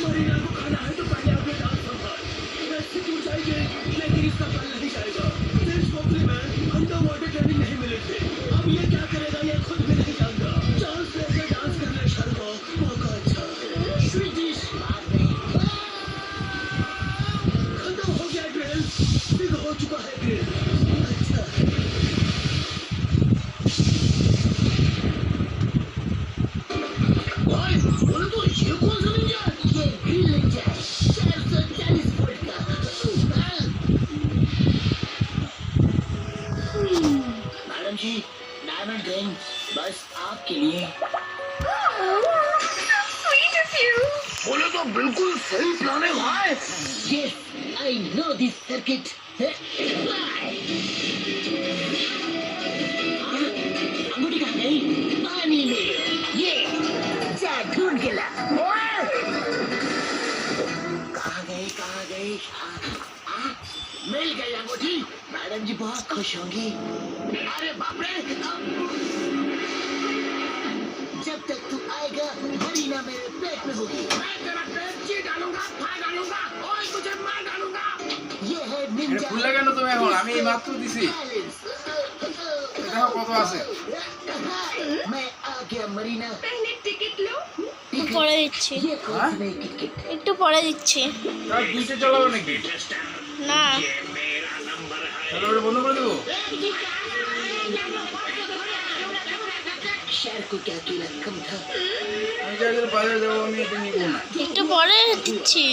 मरीना को खाना है तो पहले अपने दांत संभाल। वैसे तू जाएगी लेकिन इसका कल नहीं जाएगा। जेम्स फोकली में अंडर वाटर ट्रेनिंग नहीं मिली थी। अब ये क्या करेगा ये खुद भी नहीं जानता। चांस लेके डांस करने शर्मा मौका अच्छा है। स्वीटिश खत्म हो गया ड्रिल। बिग हो चुका है ड्रिल। अच्छा है। भाई बोले तो ये कौन सा ninja है? ये ग्रीन ninja है, 440 वोल्ट का। मैडम जी, डायमंड रिंग बस आपके लिए। Sweet of you. बोले तो बिल्कुल सही प्लानिंग है। Yes, I know this circuit. अंगूठी कहाँ गई? पानी में। ये जा ढूंढ के ला। कहाँ गई? मिल गई अंगूठी। मैडम जी बहुत खुश होंगी। अरे बाप रे! जब तक तू आएगा मरीना मेरे पेट में होगी। मैं तेरा पेट ची डालूंगा, फाड़ डालूंगा और तुझे मार डालूंगा। ये है निंजा। ভুল লাগে না তুমি এখন আমি মাত্র দিছি দেখো কত আছে मैं आ गया मरीना। पहले टिकट लो। পরে দিচ্ছি, ये कौन सी नई टिकट? একটু পরে দিচ্ছি। তার দুইটা চালাবো নাকি না তাহলে ওটা বন্ধ করে দেবো शहर को क्या अकेला कम था। আমি যাই বাজারে যাবো আমি এটা নিবো না একটু পরে দিচ্ছি।